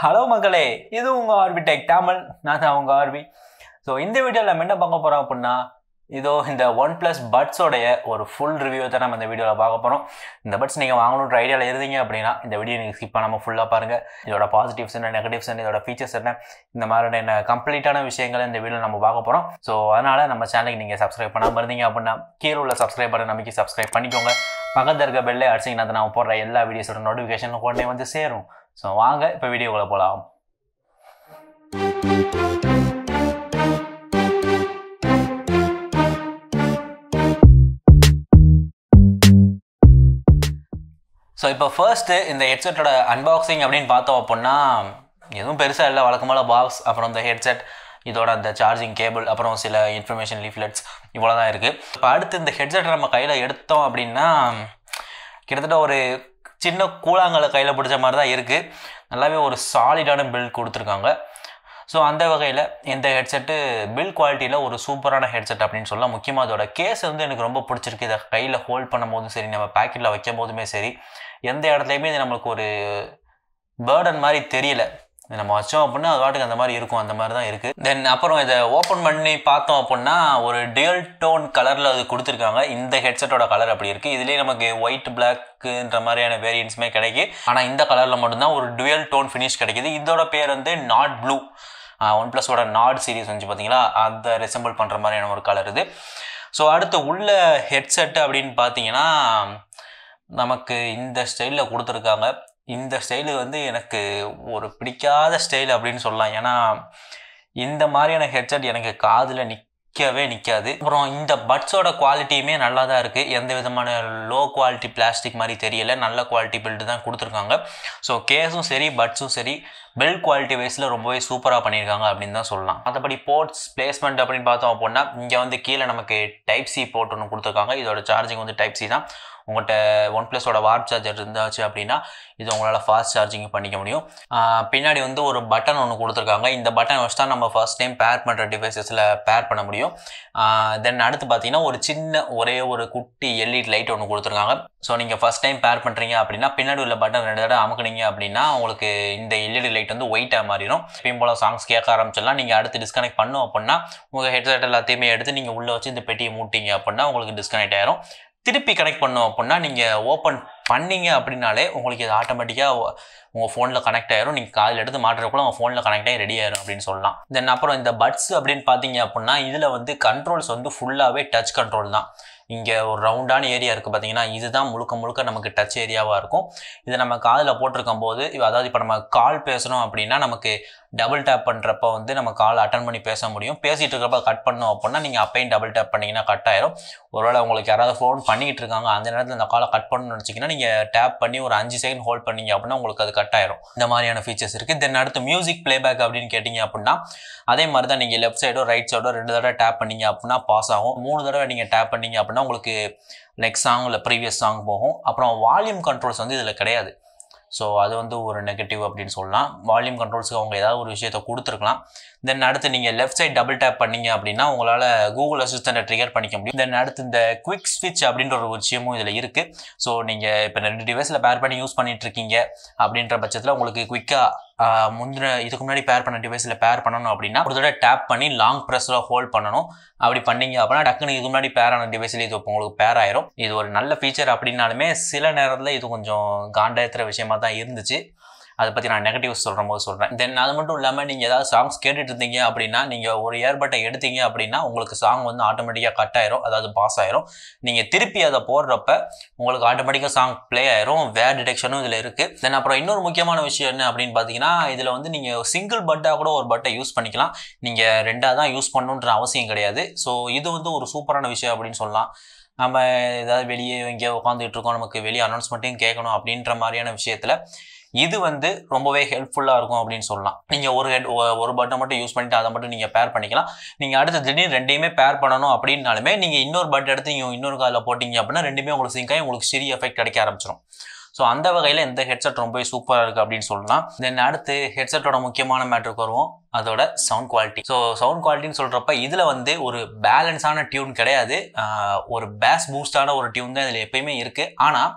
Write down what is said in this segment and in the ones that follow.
Hello மக்களே, இது உங்கள் ஆர்பி டெக் தமிழ். நான் தான் உங்கள் ஆர்பி. ஸோ இந்த வீடியோவில் நம்ம என்ன பார்க்க போகிறோம் அப்படின்னா, இதோ இந்த OnePlus பட்ஸோடைய ஒரு ஃபுல் ரிவ்யூ தான் நம்ம இந்த வீடியோவில் பார்க்க போகிறோம். இந்த பட்ஸ் நீங்கள் வாங்கணுன்ற ஐடியாவில் இருந்தீங்க அப்படின்னா இந்த வீடியோ நீங்கள் ஸ்கிப் பண்ணாமல் ஃபுல்லாக பாருங்கள். இதோட பாசிட்டிவ்ஸ் என்ன, நெகட்டிவ்ஸ் என்ன, இதோட ஃபீச்சர்ஸ் என்ன, இந்த மாதிரி என்ன கம்ப்ளீட்டான விஷயங்களை இந்த வீடியோ நம்ம பார்க்க போகிறோம். ஸோ அதனால் நம்ம சேனலுக்கு நீங்கள் சப்ஸ்கிரைப் பண்ணாமல் இருந்தீங்க அப்படின்னா கீழே உள்ள சப்ஸ்கிரைப் பண்ண நம்பிக்கை சப்ஸ்கிரைப் பண்ணிக்கோங்க. பக்கத்தில் இருக்க பெல்லே அடிச்சிங்கன்னா நான் போடுற எல்லா வீடியோஸோட நோட்டிஃபிகேஷன் உடனே வந்து சேரும். ஸோ வாங்க இப்போ வீடியோக்குள்ள போகலாம். ஸோ இப்போ ஃபர்ஸ்ட்டு இந்த ஹெட்செட்டோட அன்பாக்சிங் அப்படின்னு பார்த்தோம் அப்படின்னா எதுவும் பெருசாக இல்லை. வழக்கமான பாக்ஸ், அப்புறம் இந்த ஹெட்செட், இதோட அந்த சார்ஜிங் கேபிள், அப்புறம் சில இன்ஃபர்மேஷன் லீஃப்லெட்ஸ், இவ்வளோ தான் இருக்குது. இப்போ அடுத்து இந்த ஹெட்செட்டை நம்ம கையில் எடுத்தோம் அப்படின்னா கிட்டத்தட்ட ஒரு சின்ன கூழாங்கலை கையில் பிடிச்ச மாதிரி தான் இருக்குது. நல்லாவே ஒரு சாலிடான பில்ட் கொடுத்துருக்காங்க. ஸோ அந்த வகையில் இந்த ஹெட்செட்டு பில்ட் குவாலிட்டியில் ஒரு சூப்பரான ஹெட்செட் அப்படின்னு சொல்லலாம். முக்கியமாக அதோட கேஸ் வந்து எனக்கு ரொம்ப பிடிச்சிருக்கு. இதை கையில் ஹோல்ட் பண்ணும் போதும் சரி, நம்ம பேக்கெட்டில் வைக்கும் போதுமே சரி, எந்த இடத்துலையுமே இது நம்மளுக்கு ஒரு பேர்டன் மாதிரி தெரியல. நம்ம வச்சோம் அப்படின்னா அது வாட்டுக்கு அந்த மாதிரி இருக்கும், அந்த மாதிரி தான் இருக்குது. தென் அப்புறம் இதை ஓப்பன் பண்ணி பார்த்தோம் அப்படின்னா ஒரு டியூல் டோன் கலரில் அது கொடுத்துருக்காங்க. இந்த ஹெட்செட்டோட கலர் அப்படி இருக்குது. இதுலேயே நமக்கு ஒயிட் பிளாக்குன்ற மாதிரியான வேரியன்ட்ஸுமே கிடைக்கும். ஆனால் இந்த கலரில் மட்டும்தான் ஒரு டியூல் டோன் ஃபினிஷ் கிடைக்கிது. இதோட பேர் வந்து நாட் ப்ளூ. OnePlusோட நாட் சீரிஸ் வந்து பார்த்தீங்களா, அதை ரிசம்பிள் பண்ணுற மாதிரியான ஒரு கலர் இது. ஸோ அடுத்து உள்ள ஹெட்செட்டு அப்படின்னு பார்த்தீங்கன்னா நமக்கு இந்த ஸ்டைலில் கொடுத்துருக்காங்க. இந்த ஸ்டைலு வந்து எனக்கு ஒரு பிடிக்காத ஸ்டைல் அப்படின்னு சொல்லலாம். ஏன்னா இந்த மாதிரியான ஹெட்செட் எனக்கு காதில் நிற்கவே நிற்காது. அப்புறம் இந்த பட்ஸோட குவாலிட்டியுமே நல்லா தான் இருக்குது. எந்த விதமான லோ குவாலிட்டி பிளாஸ்டிக் மாதிரி தெரியலை. நல்ல குவாலிட்டி பில்டு தான் கொடுத்துருக்காங்க. ஸோ கேஸும் சரி, பட்ஸும் சரி, பில்ட் குவாலிட்டி வைஸில் ரொம்பவே சூப்பராக பண்ணியிருக்காங்க அப்படின்னு தான் சொல்லலாம். மற்றபடி போர்ட்ஸ் பிளேஸ்மெண்ட் அப்படின்னு பார்த்தோம் அப்படின்னா இங்கே வந்து கீழே நமக்கு டைப் சி போர்ட் ஒன்று கொடுத்துருக்காங்க. இதோட சார்ஜிங் வந்து டைப் சி தான். உங்கள்கிட்ட OnePlusோட வார்ப் சார்ஜர் இருந்தாச்சு அப்படின்னா இது உங்களால் ஃபாஸ்ட் சார்ஜிங் பண்ணிக்க முடியும். பின்னாடி வந்து ஒரு பட்டன் ஒன்று கொடுத்துருக்காங்க. இந்த பட்டன் வச்சு தான் நம்ம ஃபர்ஸ்ட் டைம் பேர் பண்ணுற டிவைசஸில் பேர் பண்ண முடியும். தென் அடுத்து பார்த்தீங்கன்னா ஒரு சின்ன ஒரே ஒரு குட்டி எல்இடி லைட் ஒன்று கொடுத்துருக்காங்க. ஸோ நீங்கள் ஃபர்ஸ்ட் டைம் பேர் பண்ணுறீங்க அப்படின்னா பின்னாடி உள்ள பட்டன் 2 தடவை அமுக்குனீங்க அப்படின்னா உங்களுக்கு இந்த எல்இடி லைட் வந்து ஒயிட்டாக மாறிடும். எப்பயும் போல் சாங்ஸ் கேட்க ஆரம்பிச்சிடலாம். நீங்கள் அடுத்து டிஸ்கனெக்ட் பண்ணோம் அப்படின்னா உங்கள் ஹெட்செட் எல்லாத்தையுமே எடுத்து நீங்கள் உள்ளே வச்சு இந்த பெட்டியை மூட்டிங்க அப்படின்னா உங்களுக்கு டிஸ்கனெக்ட் ஆயிரும். திருப்பி கனெக்ட் பண்ணோம் அப்படின்னா நீங்கள் ஓப்பன் பண்ணிங்க அப்படின்னாலே உங்களுக்கு இது ஆட்டோமேட்டிக்காக உங்கள் ஃபோனில் கனெக்ட் ஆயிரும். நீங்கள் காதில் எடுத்து மாட்டுறதுக்குள்ள உங்கள் ஃபோனில் கனெக்ட் ஆகி ரெடி ஆயிரும் அப்படின்னு சொல்லலாம். தென் அப்புறம் இந்த பட்ஸ் அப்படின்னு பார்த்தீங்க அப்படின்னா இதில் வந்து கண்ட்ரோல்ஸ் வந்து ஃபுல்லாகவே டச் கண்ட்ரோல் தான். இங்கே ஒரு ரவுண்டான ஏரியா இருக்குது பார்த்தீங்கன்னா, இதுதான் முழுக்க முழுக்க நமக்கு டச் ஏரியாவாக இருக்கும். இதை நம்ம காதில் போட்டிருக்கும் போது, அதாவது இப்போ நம்ம கால் பேசணும் அப்படின்னா நமக்கு டபுள் டேப் பண்ணுறப்ப வந்து நம்ம கால் அட்டன் பண்ணி பேச முடியும். பேசிகிட்டு இருக்கிறப்ப கட் பண்ணோம் அப்படின்னா நீங்கள் அப்பையும் டபுள் டேப் பண்ணிங்கன்னா கட் ஆயிரும். ஒருவேளை உங்களுக்கு யாராவது ஃபோன் பண்ணிக்கிட்டு இருக்காங்க அந்த நேரத்தில் இந்த காலை கட் பண்ணணும்னு நினச்சிங்கன்னா நீங்கள் டேப் பண்ணி ஒரு 5 செகண்ட் ஹோல்ட் பண்ணிங்க அப்படின்னா உங்களுக்கு அது கட் ஆயிரும். இந்த மாதிரியான ஃபீச்சர்ஸ் இருக்குது. தென் அடுத்து மியூசிக் பிளேபேக் அப்படின்னு கேட்டிங்க அப்படின்னா அதே மாதிரி தான். நீங்கள் லெஃப்ட் சைடோ ரைட் சைடோ 2 தடவை டேப் பண்ணிங்க அப்படின்னா பாஸ் ஆகும். 3 தடவை நீங்கள் டேப் பண்ணிங்க அப்படின்னா உங்களுக்கு நெக்ஸ்ட் சாங் இல்லை ப்ரீவியஸ் சாங் போகும். அப்புறம் வால்யூம் கண்ட்ரோல்ஸ் வந்து இதில் கிடையாது. ஸோ அது வந்து ஒரு நெகட்டிவ் அப்படின்னு சொல்லலாம். வால்யூம் கண்ட்ரோல்ஸுக்கு அவங்க ஏதாவது ஒரு விஷயத்தை கொடுத்துருக்கலாம். தென் அடுத்து நீங்கள் லெஃப்ட் சைட் டபுள் டேப் பண்ணிங்க அப்படின்னா உங்களால் கூகுள் அசிஸ்டண்ட்டை ட்ரிகர் பண்ணிக்க முடியும். தென் அடுத்து இந்த குவிக் ஸ்விட்ச் அப்படின்ற ஒரு விஷயமும் இதில் இருக்குது. ஸோ நீங்கள் இப்போ 2 டிவைஸில் பேர் பண்ணி யூஸ் பண்ணிட்டு இருக்கீங்க அப்படின்ற பட்சத்தில் உங்களுக்கு குவிக்காக இதுக்கு முன்னாடி பேர் பண்ண டிவைஸில் பேர் பண்ணணும் அப்படின்னா ஒரு தடவை டேப் பண்ணி லாங் ப்ரெஸ்ஸில் ஹோல்ட் பண்ணணும். அப்படி பண்ணீங்க அப்படின்னா டக்குன்னு இதுக்கு முன்னாடி பேர் ஆன டிவைஸில் இது உங்களுக்கு பேர் ஆயிரும். இது ஒரு நல்ல ஃபீச்சர் அப்படின்னாலுமே சில நேரத்தில் இது கொஞ்சம் காண்டாயத்துற விஷயமா தான் இருந்துச்சு. அதை பற்றி நான் நெகட்டிவ்ஸ் சொல்கிறேன். தென் அது மட்டும் இல்லாமல் நீங்கள் ஏதாவது சாங்ஸ் கேட்டுட்டு இருந்தீங்க அப்படின்னா நீங்கள் ஒரு இயர்பட்டை எடுத்தீங்க அப்படின்னா உங்களுக்கு சாங் வந்து ஆட்டோமேட்டிக்காக கட் ஆயிரும், அதாவது பாஸ் ஆயிரும். நீங்கள் திருப்பி அதை போடுறப்ப உங்களுக்கு ஆட்டோமேட்டிக்காக சாங் ப்ளே ஆயிரும். வேர் டிடெக்ஷனும் இதில் இருக்குது. தென் அப்புறம் இன்னொரு முக்கியமான விஷயம் என்ன அப்படின்னு பார்த்தீங்கன்னா இதில் வந்து நீங்கள் சிங்கிள் பட்டாக கூட ஒரு பட்டை யூஸ் பண்ணிக்கலாம். நீங்கள் 2ஆக தான் யூஸ் பண்ணணுன்ற அவசியம் கிடையாது. ஸோ இது வந்து ஒரு சூப்பரான விஷயம் அப்படின்னு சொல்லலாம். நம்ம ஏதாவது வெளியே எங்கேயோ உட்காந்துட்டு இருக்கோம், நமக்கு வெளியே அனௌன்ஸ்மெண்ட்டையும் கேட்கணும் அப்படின்ற மாதிரியான விஷயத்தில் இது வந்து ரொம்பவே ஹெல்ப்ஃபுல்லாக இருக்கும் அப்படின்னு சொல்லலாம். நீங்கள் ஒரு பட்டனை மட்டும் யூஸ் பண்ணிட்டு அதை மட்டும் நீங்கள் பேர் பண்ணிக்கலாம். நீங்கள் அடுத்து திடீர்னு 2யுமே பேர் பண்ணணும் அப்படின்னாலுமே நீங்கள் இன்னொரு பட்டன் எடுத்து இன்னொரு காலில் போட்டிங்க அப்படின்னா 2மே உங்களுக்கு சிங்க் ஆகி உங்களுக்கு ஸ்டீரியோ எஃபெக்ட் கிடைக்க ஆரம்பிச்சிடும். ஸோ அந்த வகையில் இந்த ஹெட்செட் ரொம்பவே சூப்பராக இருக்குது அப்படின்னு சொல்லலாம். தென் அடுத்து ஹெட்செட்டோட முக்கியமான மேட்டருக்கு வருவோம், அதோட சவுண்ட் குவாலிட்டி. ஸோ சவுண்ட் குவாலிட்டின்னு சொல்கிறப்ப இதில் வந்து ஒரு பேலன்ஸான டியூன் கிடையாது, ஒரு பேஸ் பூஸ்டான ஒரு டியூன் தான் இதில் எப்பயுமே இருக்குது. ஆனால்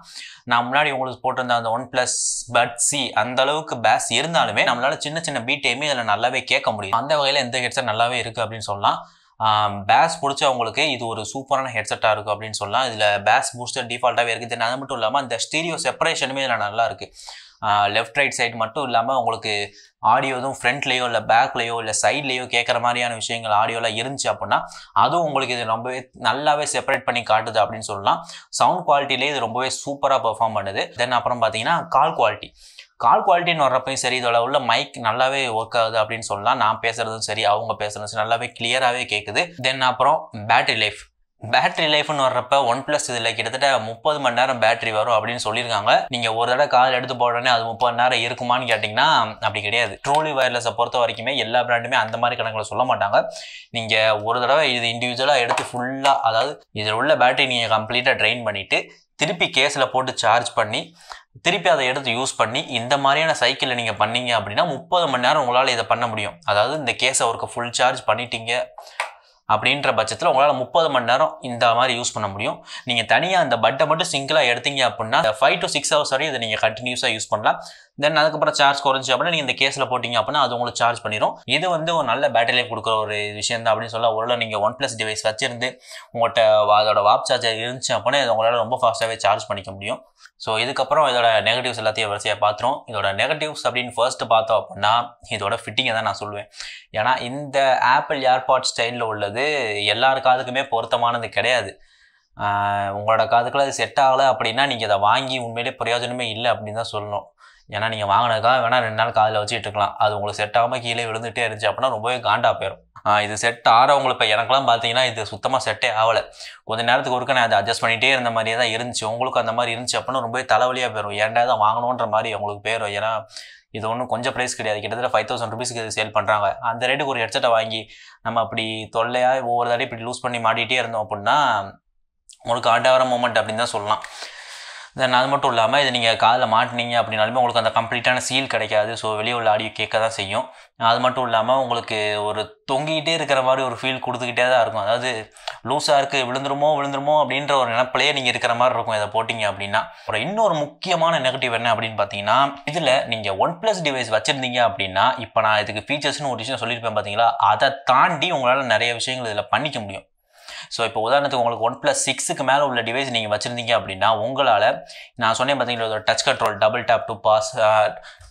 நான் முன்னாடி உங்களுக்கு போட்டிருந்த அந்த OnePlus Buds அந்த அளவுக்கு பேஸ் இருந்தாலுமே நம்மளால சின்ன சின்ன பீட்டையுமே இதில் நல்லாவே கேட்க முடியும். அந்த வகையில் இந்த ஹெட்செட் நல்லாவே இருக்குது அப்படின்னு சொல்லலாம். பேஸ் பிடிச்சவங்களுக்கு இது ஒரு சூப்பரான ஹெட்செட்டாக இருக்கும் அப்படின்னு சொல்லலாம். இதில் பேஸ் பூஸ்டர் டிஃபால்ட்டாகவே இருக்குது. தென் அது மட்டும் இல்லாமல் அந்த ஸ்டீரியோ செப்பரேஷனுமே இதில் நல்லா இருக்குது. லெஃப்ட் ரைட் சைடு மட்டும் இல்லாமல் உங்களுக்கு ஆடியோ எதுவும் ஃப்ரண்ட்லேயோ இல்லை பேக்லேயோ இல்லை சைட்லேயோ கேட்குற மாதிரியான விஷயங்கள் ஆடியோலாம் இருந்துச்சு அப்படின்னா அதுவும் உங்களுக்கு இது ரொம்பவே நல்லாவே செப்பரேட் பண்ணி காட்டுது அப்படின்னு சொல்லலாம். சவுண்ட் குவாலிட்டிலே இது ரொம்பவே சூப்பராக பெர்ஃபார்ம் பண்ணுது. தென் அப்புறம் பார்த்தீங்கன்னா கால் குவாலிட்டின்னு வர்றப்பையும் சரி, இதோட உள்ள மைக் நல்லாவே ஒர்க் ஆகுது அப்படின்னு சொல்லலாம். நான் பேசுகிறதும் சரி, அவங்க பேசுகிறதும் சரி நல்லாவே கிளியராகவே கேட்குது. தென் அப்புறம் பேட்டரி லைஃப்னு வர்றப்ப OnePlus இதில் கிட்டத்தட்ட 30 மணி நேரம் பேட்டரி வரும் அப்படின்னு சொல்லியிருக்காங்க. நீங்கள் ஒரு தடவை கால் எடுத்து போடனே அது 30 மணி நேரம் இருக்குமான்னு கேட்டிங்கன்னா அப்படி கிடையாது. ட்ரூலி வயர்லெஸை பொறுத்த வரைக்குமே எல்லா பிராண்டுமே அந்த மாதிரி கணக்கில் சொல்ல மாட்டாங்க. நீங்கள் ஒரு தடவை இது இண்டிவிஜுவலாக எடுத்து ஃபுல்லாக, அதாவது இதில் உள்ள பேட்டரி நீங்கள் கம்ப்ளீட்டாக ட்ரெயின் பண்ணிவிட்டு திருப்பி கேஸில் போட்டு சார்ஜ் பண்ணி திருப்பி அதை எடுத்து யூஸ் பண்ணி இந்த மாதிரியான சைக்கிளில் நீங்கள் பண்ணீங்க அப்படின்னா 30 மணி நேரம் உங்களால் இதை பண்ண முடியும். அதாவது இந்த கேஸை ஒருக்க ஃபுல் சார்ஜ் பண்ணிட்டீங்க அப்படின்ற பட்சத்தில் உங்களால் 30 மணி நேரம் இந்த மாதிரி யூஸ் பண்ண முடியும். நீங்கள் தனியாக அந்த பட்டை மட்டும் சிங்கிளாக எடுத்தீங்க அப்படின்னா 5 to 6 hours வரையும் இதை நீங்கள் கண்டினியூஸாக யூஸ் பண்ணலாம். தென் அதுக்கப்புறம் சார்ஜ் குறைஞ்சி அப்படின்னா நீங்கள் இந்த கேஸில் போட்டிங்க அப்படின்னா அது உங்களுக்கு சார்ஜ் பண்ணிடும். இது வந்து ஒரு நல்ல பேட்டரி லைஃப் கொடுக்குற ஒரு விஷயம் தான் அப்படின்னு சொல்ல. ஒருவேளை நீங்கள் OnePlus டிவைஸ் வச்சிருந்து உங்கள்கிட்ட அதோட வாப் சார்ஜர் இருந்துச்சு அப்படின்னா இது உங்களால் ரொம்ப ஃபாஸ்ட்டாகவே சார்ஜ் பண்ணிக்க முடியும். ஸோ இதுக்கப்புறம் இதோட நெகட்டிவ்ஸ் எல்லாத்தையும் வரிசையாக பார்த்துரும். இதோட நெகட்டிவ்ஸ் அப்படின்னு ஃபர்ஸ்ட் பார்த்தோம் அப்படின்னா இதோட ஃபிட்டிங்கை தான் நான் சொல்லுவேன். ஏன்னா இந்த ஆப்பிள் ஏர்பாட் ஸ்டைலில் உள்ளது எல்லார் காதுக்குமே பொருத்தமானது கிடையாது. உங்களோட காதுக்குள்ள அது செட் ஆகலை அப்படின்னா நீங்கள் இதை வாங்கி உண்மையிலே பிரயோஜனமே இல்லை அப்படின்னு தான் சொல்லணும். ஏன்னா நீங்கள் வாங்கினதுக்காக வேணால் 2 நாள் காதில் வச்சுட்டு இருக்கலாம். அது உங்களுக்கு செட் ஆகாமல் கீழே விழுந்துகிட்டே இருந்துச்சு அப்படின்னா ரொம்பவே காண்டாக போயிடும். இது செட் ஆகிறவங்களுக்கு இப்போ எனக்குலாம் பார்த்தீங்கன்னா இது சுத்தமாக செட்டே ஆகலை. கொஞ்சம் நேரத்துக்கு ஒருக்க நான் அதை அட்ஜஸ்ட் பண்ணிகிட்டே இருந்த மாதிரியே தான் இருந்துச்சு. உங்களுக்கு அந்த மாதிரி இருந்துச்சு அப்படின்னா ரொம்பவே தலைவலியாக போயிடும். ஏன்டா தான் வாங்கணுன்ற மாதிரி உங்களுக்கு போயிடும். ஏன்னா இது ஒன்றும் கொஞ்சம் ப்ரைஸ் கிடையாது. கிட்டத்தட்ட 5000 rupeesக்கு இது சேல் பண்ணுறாங்க. அந்த ரேட்டுக்கு ஒரு ஹெட்செட்டை வாங்கி நம்ம அப்படி தொல்லையாக ஒவ்வொரு தடவை இப்படி லூஸ் பண்ணி மாட்டிகிட்டே இருந்தோம் அப்படின்னா உங்களுக்கு ஆண்டாவர மூமெண்ட் அப்படின்னு தான் சொல்லலாம். தென் அது மட்டும் இல்லாமல் இது நீங்கள் காதில் மாட்டினீங்க அப்படின்னாலுமே உங்களுக்கு அந்த கம்ப்ளீட்டான சீல் கிடைக்காது. ஸோ வெளியே உள்ள ஆடியோ கேட்க தான் செய்யும். அது மட்டும் இல்லாமல் உங்களுக்கு ஒரு தொங்கிக்கிட்டே இருக்கிற மாதிரி ஒரு ஃபீல் கொடுத்துக்கிட்டே தான் இருக்கும். அதாவது லூஸாக இருக்குது, விழுந்துருமோ அப்படின்ற ஒரு நினைப்பிலேயே நீங்கள் இருக்கிற மாதிரி இருக்கும் இதை போட்டிங்க அப்படின்னா. அப்புறம் இன்னொரு முக்கியமான நெகட்டிவ் என்ன அப்படின்னு பார்த்தீங்கன்னா, இதில் நீங்கள் OnePlus டிவைஸ் வச்சுருந்தீங்க அப்படின்னா இப்போ நான் இதுக்கு ஃபீச்சர்ஸ்னு ஒரு விஷயம் சொல்லியிருப்பேன் பார்த்தீங்களா, அதை தாண்டி உங்களால் நிறைய விஷயங்கள் இதில் பண்ணிக்க முடியும். ஸோ இப்போ உதாரணத்துக்கு உங்களுக்கு OnePlus 6க்கு மேலே உள்ள டிவைஸ் நீங்கள் வச்சுருந்தீங்க அப்படின்னா உங்களால் நான் சொன்னேன் பார்த்தீங்களா touch control, double tap to pause,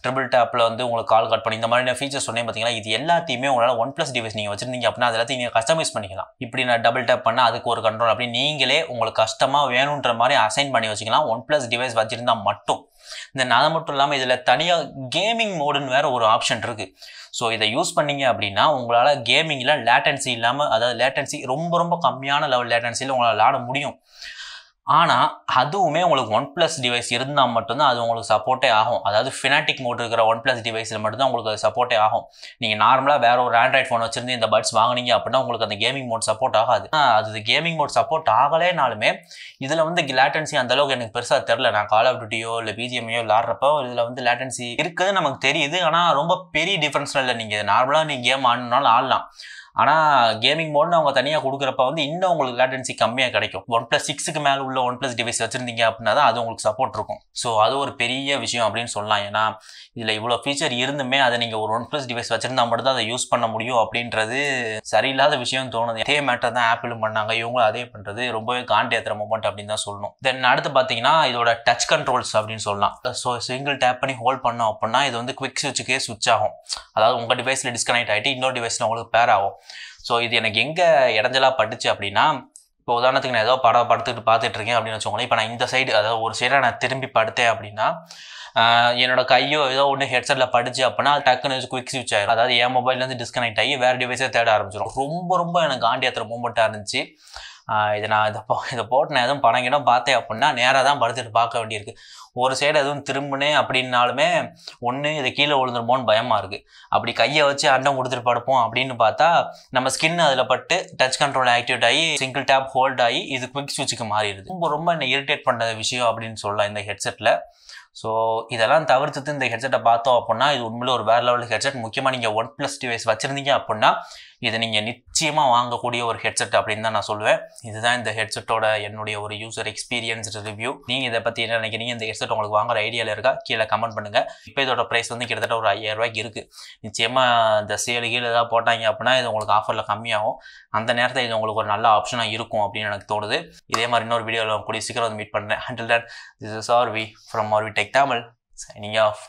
triple டேப்பில் வந்து உங்களுக்கு கால் கட் பண்ணி இந்த மாதிரி ஃபீச்சர்ஸ் சொன்னேன் பார்த்தீங்களா, இது எல்லாத்தையுமே உங்களால் OnePlus டிவைஸ் நீங்கள் வச்சுருந்தீங்க அப்படின்னா அது எல்லாத்தையும் நீங்கள் கஸ்டமைஸ் பண்ணிக்கலாம். இப்படி நான் டபுள் டேப் பண்ணால் அதுக்கு ஒரு கண்ட்ரோல் அப்படி நீங்களே உங்களுக்கு கஷ்டமாக வேணுன்ற மாதிரி அசைன் பண்ணி வச்சுக்கலாம் OnePlus டிவைஸ் வச்சுருந்தால் மட்டும். தென் அது மட்டும் இல்லாமல் இதில் தனியாக கேமிங் மோடுன்னு வேறு ஒரு ஆப்ஷன் இருக்குது. ஸோ இதை யூஸ் பண்ணிங்க அப்படின்னா உங்களால் கேமிங்கில் லேட்டன்சி இல்லாமல், அதாவது லேட்டன்சி ரொம்ப கம்மியான லெவல் லேட்டன்சியில் உங்களால் விளாட முடியும். ஆனால் அதுவுமே உங்களுக்கு OnePlus டிவைஸ் இருந்தால் மட்டும்தான் அது உங்களுக்கு சப்போர்ட்டே ஆகும். அதாவது ஃபினாட்டிக் மோட் இருக்கிற OnePlus டிவைஸில் மட்டும்தான் உங்களுக்கு அது சப்போர்ட்டே ஆகும். நீங்கள் நார்மலாக வேறு ஒரு ஆண்ட்ராய்ட் ஃபோன் வச்சுருந்து இந்த பட்ஸ் வாங்கினீங்க அப்படின்னா உங்களுக்கு அந்த கேமிங் மோட் சப்போர்ட் ஆகாது. அது கேமிங் மோட் சப்போர்ட் ஆகலேனாலுமே இதில் வந்து லேட்டன்சி அந்தளவுக்கு எனக்கு பெருசாக தெரில. நான் கால் ஆஃப் டியூட்டியோ இல்லை பிஜிஎம்ஐயோ விளாட்றப்போ இதில் வந்து லேட்டன்சி இருக்குது நமக்கு தெரியுது. ஆனால் ரொம்ப பெரிய டிஃப்ரென்ஸ்லாம் இல்லை. நீங்கள் நார்மலாக நீங்கள் கேம் ஆடினாலும் ஆடலாம். ஆனால் கேமிங் மோட்னு அவங்க தனியாக கொடுக்குறப்ப வந்து இன்னும் உங்களுக்கு லேட்டன்சி கம்மியாக கிடைக்கும். OnePlus 6க்கு மேலே உள்ள OnePlus டிவைஸ் வச்சுருந்தீங்க அப்படின்னா தான் அது உங்களுக்கு சப்போர்ட் இருக்கும். ஸோ அது ஒரு பெரிய விஷயம் அப்படின்னு சொல்லலாம். ஏன்னா இதில் இவ்வளோ ஃபீச்சர் இருந்துமே அதை நீங்கள் ஒரு OnePlus டிவைஸ் வச்சுருந்தா மட்டும் தான் அதை யூஸ் பண்ண முடியும் அப்படின்றது சரியில்லாத விஷயம் தோணுது. அதே மேட்டர் தான் ஆப்பிளும் பண்ணாங்க, இவங்களும் அதே பண்ணுறது ரொம்பவே காண்ட் ஏற்றுற மூமெண்ட் அப்படின்னு தான் சொல்லணும். தென் அடுத்து பார்த்தீங்கன்னா இதோட டச் கண்ட்ரோல்ஸ் அப்படின்னு சொல்லலாம். ஸோ சிங்கிள் டேப் பண்ணி ஹோல்ட் பண்ணோம் அப்படின்னா இது வந்து குவிக் ஸ்விட்சுக்கே ஸ்விட்ச் ஆகும். அதாவது உங்கள் டிவைஸில் டிஸ்கனெக்ட் ஆகிட்டு இன்னொரு டிவைஸில் உங்களுக்கு பேர் ஆகும். ஸோ இது எனக்கு எங்கே இடைஞ்சலாக பட்டுச்சு அப்படின்னா, இப்போ உதாரணத்துக்கு நான் ஏதோ படுத்துட்டு பார்த்துட்டு இருக்கேன் அப்படின்னு வச்சுக்கோங்களேன். இப்போ நான் இந்த சைடு, அதாவது ஒரு சைடாக நான் திரும்பி படுத்தேன் அப்படின்னா என்னோட கையோ ஏதோ ஒன்று ஹெட்செட்டில் படிச்சு அப்படின்னா அது டக்குன்னு குவிக் ஸ்விட்ச் ஆயிடும். அதாவது என் மொபைல்லேருந்து டிஸ்கனெக்ட் ஆகி வேறு டிவைஸே தேட ஆரம்பிச்சிடும். ரொம்ப எனக்கு ஆண்டியாத்திர மூமெண்ட்டாக இருந்துச்சு. இதை நான் இதை போட்டு நான் எதுவும் பணங்கிடம் பார்த்தேன் அப்படின்னா நேராக தான் படுத்துட்டு பார்க்க வேண்டியிருக்கு. ஒரு சைடு எதுவும் திரும்பினேன் அப்படின்னாலுமே ஒன்று இது கீழே விழுந்துருமோன்னு பயமாக இருக்குது. அப்படி கையை வச்சு அண்டம் கொடுத்துட்டு படுப்போம் அப்படின்னு பார்த்தா நம்ம ஸ்கின் அதில் பட்டு டச் கண்ட்ரோல் ஆக்டிவேட் ஆகி சிங்கிள் டேப் ஹோல்ட் ஆகி இது குவிக் ஸ்விட்சுக்கு மாறிடுது. ரொம்ப என்னை இரிட்டேட் பண்ணுற விஷயம் அப்படின்னு சொல்லலாம் இந்த ஹெட்செட்டில். ஸோ இதெல்லாம் தவிர்த்துட்டு இந்த ஹெட்செட்டை பார்த்தோம் அப்படின்னா இது உண்மையிலே ஒரு வேறு லெவல் ஹெட்செட். முக்கியமாக நீங்கள் OnePlus டிவைஸ் வச்சுருந்தீங்க அப்படின்னா இது நீங்கள் நிச்சயமாக வாங்கக்கூடிய ஒரு ஹெட்செட் அப்படின்னு தான் நான் சொல்லுவேன். இதுதான் இந்த ஹெட்செட்டோட என்னுடைய ஒரு யூசர் எக்ஸ்பீரியன்ஸ் ரிவ்யூ. நீங்கள் இதை பற்றி என்ன நினைக்கிறீங்க? இந்த ஹெட்செட் உங்களுக்கு வாங்குற ஐடியாவில் இருக்கா? கீழே கமெண்ட் பண்ணுங்கள். இப்போ இதோட ப்ரைஸ் வந்து கிட்டத்தட்ட ஒரு 5000 ரூபாய்க்கு இருக்குது. நிச்சயமாக இந்த சேலு கீழே ஏதாவது போட்டாங்க அப்படின்னா இது உங்களுக்கு ஆஃபரில் கம்மியாகும். அந்த நேரத்தில் இது உங்களுக்கு ஒரு நல்ல ஆப்ஷனாக இருக்கும் அப்படின்னு எனக்கு தோணுது. இதே மாதிரி இன்னொரு வீடியோவில் கூடிய சீக்கிரம் வந்து மீட் பண்ணுறேன். Until then, this is Arvi from Arvi Tech Tamil signing off.